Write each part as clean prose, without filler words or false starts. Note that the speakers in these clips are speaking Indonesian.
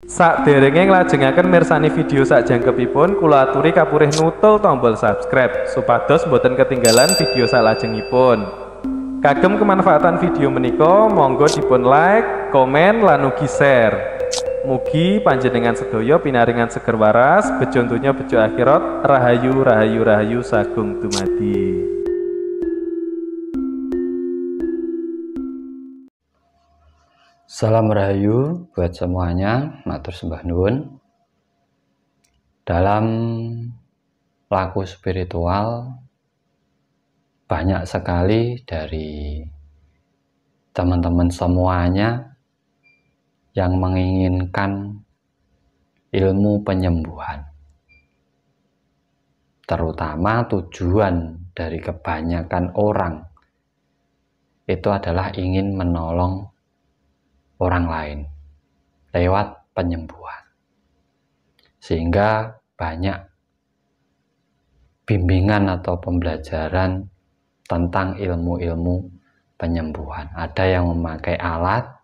Sakderenge nglajengaken mirsani video sakjangkepipun, kula aturi kapurih nutul tombol subscribe supados boten ketinggalan video salajengipun. Kagem kemanfaatan video menika, monggo dipun like, komen, lan ugi share. Mugi panjenengan sedaya pinaringan seger waras, bejo donya bejo akhirat, rahayu rahayu rahayu sagung dumadi. Salam rahayu buat semuanya, matur sembah nuwun. Dalam laku spiritual, banyak sekali dari teman-teman semuanya yang menginginkan ilmu penyembuhan. Terutama tujuan dari kebanyakan orang itu adalah ingin menolong orang lain lewat penyembuhan, sehingga banyak bimbingan atau pembelajaran tentang ilmu-ilmu penyembuhan. Ada yang memakai alat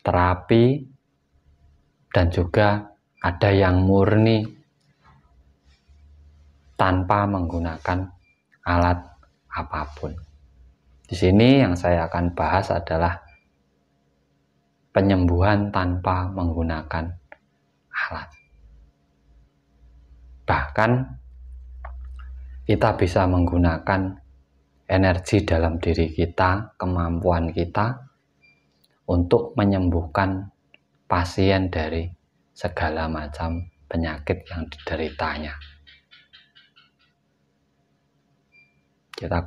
terapi, dan juga ada yang murni tanpa menggunakan alat apapun. Di sini yang saya akan bahas adalah penyembuhan tanpa menggunakan alat. Bahkan kita bisa menggunakan energi dalam diri kita, kemampuan kita untuk menyembuhkan pasien dari segala macam penyakit yang dideritanya. Kita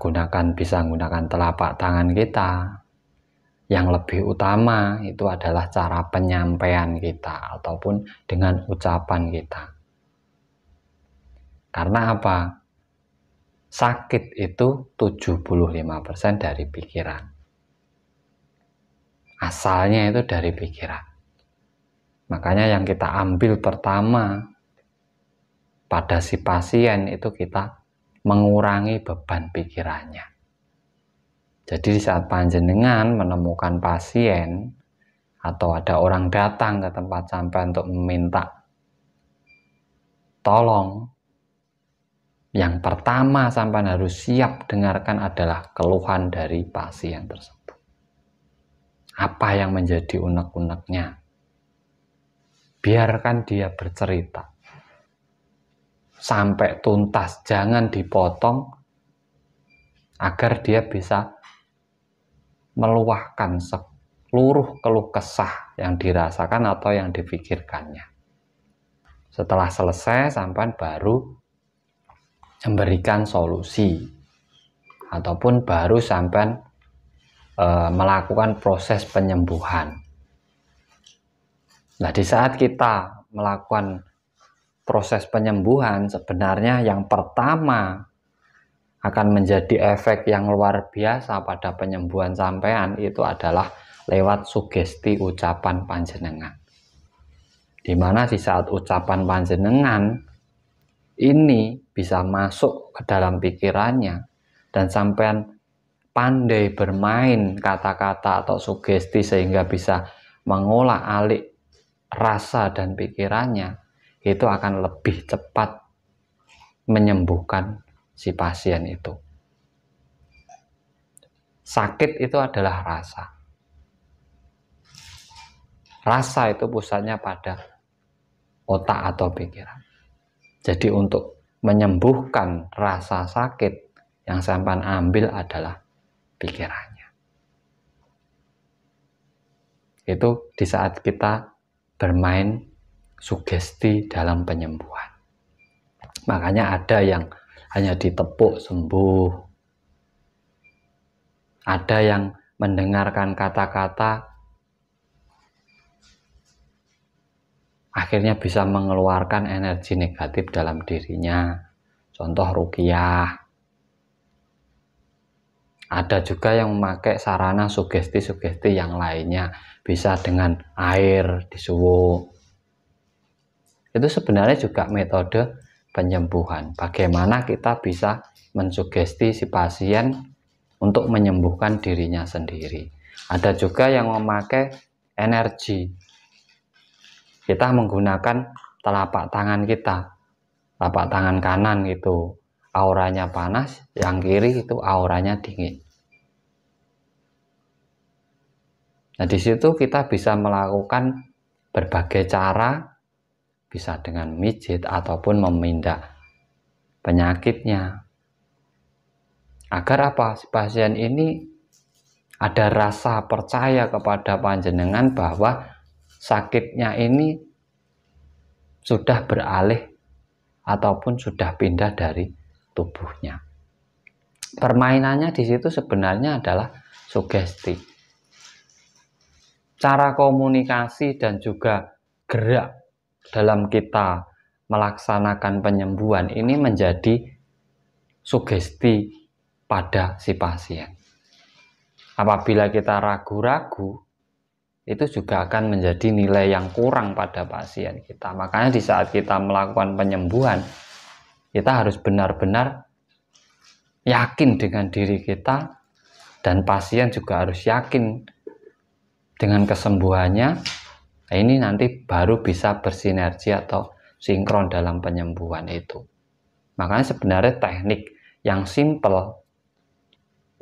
bisa menggunakan telapak tangan kita. Yang lebih utama itu adalah cara penyampaian kita ataupun dengan ucapan kita. Karena apa? Sakit itu 75% dari pikiran. Asalnya itu dari pikiran. Makanya yang kita ambil pertama pada si pasien itu kita mengurangi beban pikirannya. Jadi saat panjenengan menemukan pasien atau ada orang datang ke tempat sampean untuk meminta tolong, yang pertama sampean harus siap dengarkan adalah keluhan dari pasien tersebut. Apa yang menjadi unek-uneknya? Biarkan dia bercerita sampai tuntas, jangan dipotong, agar dia bisa meluahkan seluruh keluh kesah yang dirasakan atau yang dipikirkannya. Setelah selesai, sampai baru memberikan solusi ataupun baru sampai melakukan proses penyembuhan. Nah, di saat kita melakukan proses penyembuhan, sebenarnya yang pertama akan menjadi efek yang luar biasa pada penyembuhan sampean itu adalah lewat sugesti ucapan panjenengan. Dimana di saat ucapan panjenengan ini bisa masuk ke dalam pikirannya dan sampean pandai bermain kata-kata atau sugesti sehingga bisa mengolah alik rasa dan pikirannya, itu akan lebih cepat menyembuhkan si pasien itu. Sakit itu adalah rasa. Rasa itu pusatnya pada otak atau pikiran. Jadi untuk menyembuhkan rasa sakit, yang sampean ambil adalah pikirannya. Itu di saat kita bermain sugesti dalam penyembuhan. Makanya ada yang hanya ditepuk sembuh, ada yang mendengarkan kata-kata akhirnya bisa mengeluarkan energi negatif dalam dirinya. Contoh ruqyah. Ada juga yang memakai sarana sugesti-sugesti yang lainnya, bisa dengan air disuwuk. Itu sebenarnya juga metode penyembuhan. Bagaimana kita bisa mensugesti si pasien untuk menyembuhkan dirinya sendiri. Ada juga yang memakai energi. Kita menggunakan telapak tangan kita, telapak tangan kanan itu auranya panas, yang kiri itu auranya dingin. Nah, di situ kita bisa melakukan berbagai cara, bisa dengan mijit ataupun memindah penyakitnya. Agar apa? Si pasien ini ada rasa percaya kepada panjenengan bahwa sakitnya ini sudah beralih ataupun sudah pindah dari tubuhnya. Permainannya di situ sebenarnya adalah sugesti. Cara komunikasi dan juga gerak dalam kita melaksanakan penyembuhan ini menjadi sugesti pada si pasien. Apabila kita ragu-ragu, itu juga akan menjadi nilai yang kurang pada pasien kita. Makanya di saat kita melakukan penyembuhan, kita harus benar-benar yakin dengan diri kita, dan pasien juga harus yakin dengan kesembuhannya. Nah, ini nanti baru bisa bersinergi atau sinkron dalam penyembuhan itu. Makanya sebenarnya teknik yang simple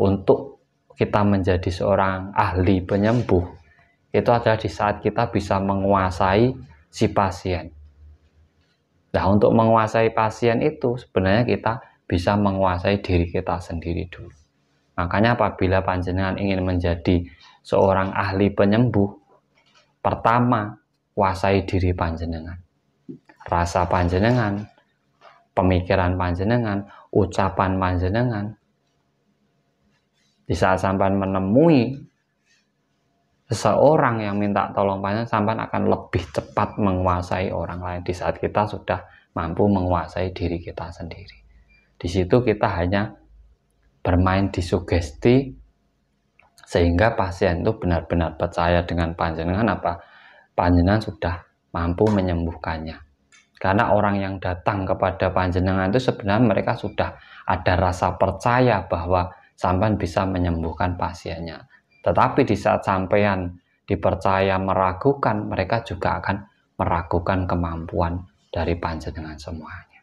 untuk kita menjadi seorang ahli penyembuh itu adalah di saat kita bisa menguasai si pasien. Nah, untuk menguasai pasien itu sebenarnya kita bisa menguasai diri kita sendiri dulu. Makanya apabila panjenengan ingin menjadi seorang ahli penyembuh, pertama kuasai diri panjenengan, rasa panjenengan, pemikiran panjenengan, ucapan panjenengan. Di saat sampean menemui seseorang yang minta tolong panjenengan, sampean akan lebih cepat menguasai orang lain di saat kita sudah mampu menguasai diri kita sendiri. Di situ kita hanya bermain di sugesti sehingga pasien itu benar-benar percaya dengan panjenengan, apa panjenengan sudah mampu menyembuhkannya. Karena orang yang datang kepada panjenengan itu sebenarnya mereka sudah ada rasa percaya bahwa sampean bisa menyembuhkan pasiennya. Tetapi di saat sampean dipercaya meragukan, mereka juga akan meragukan kemampuan dari panjenengan semuanya.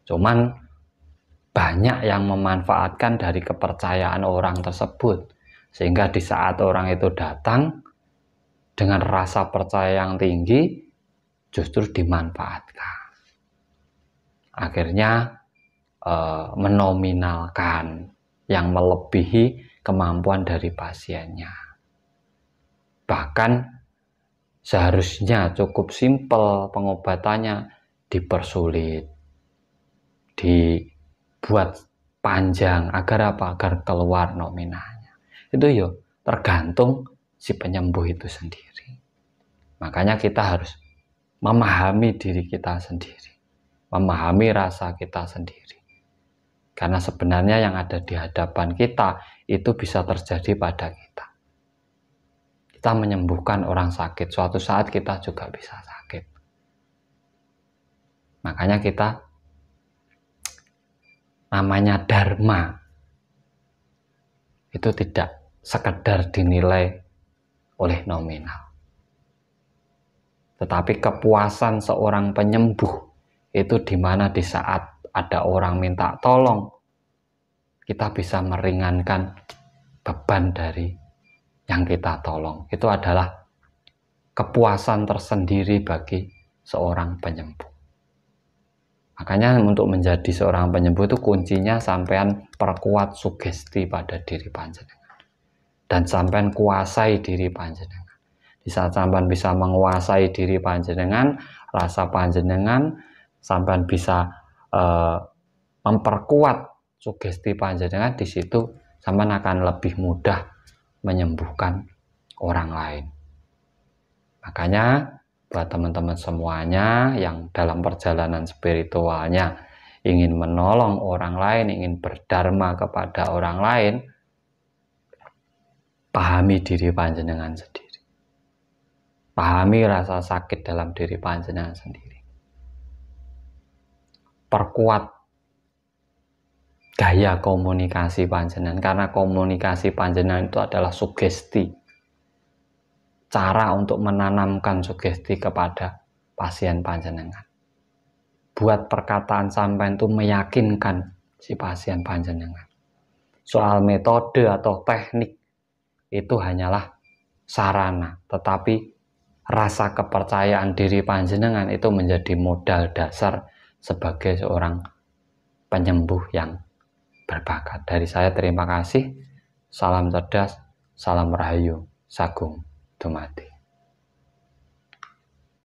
Cuman banyak yang memanfaatkan dari kepercayaan orang tersebut, sehingga di saat orang itu datang dengan rasa percaya yang tinggi, justru dimanfaatkan. Akhirnya menominalkan yang melebihi kemampuan dari pasiennya. Bahkan seharusnya cukup simpel pengobatannya, dipersulit, dibuat panjang agar apa? Agar keluar nominalnya. Itu ya tergantung si penyembuh itu sendiri. Makanya kita harus memahami diri kita sendiri, memahami rasa kita sendiri. Karena sebenarnya yang ada di hadapan kita itu bisa terjadi pada kita. Kita menyembuhkan orang sakit, suatu saat kita juga bisa sakit. Makanya kita namanya dharma itu tidak sekedar dinilai oleh nominal, tetapi kepuasan seorang penyembuh itu dimana di saat ada orang minta tolong, kita bisa meringankan beban dari yang kita tolong. Itu adalah kepuasan tersendiri bagi seorang penyembuh. Makanya untuk menjadi seorang penyembuh itu kuncinya sampean perkuat sugesti pada diri panjenengan, dan sampean kuasai diri panjenengan. Di saat sampean bisa menguasai diri panjenengan, rasa panjenengan, sampean bisa memperkuat sugesti panjenengan, di situ sampean akan lebih mudah menyembuhkan orang lain. Makanya buat teman-teman semuanya yang dalam perjalanan spiritualnya ingin menolong orang lain, ingin berdharma kepada orang lain, pahami diri panjenengan sendiri. Pahami rasa sakit dalam diri panjenengan sendiri. Perkuat gaya komunikasi panjenengan, karena komunikasi panjenengan itu adalah sugesti. cara untuk menanamkan sugesti kepada pasien panjenengan. Buat perkataan sampean itu meyakinkan si pasien panjenengan. Soal metode atau teknik itu hanyalah sarana, tetapi rasa kepercayaan diri panjenengan itu menjadi modal dasar sebagai seorang penyembuh yang berbakat. Dari saya terima kasih. Salam cerdas, salam rahayu, sagung dumadi.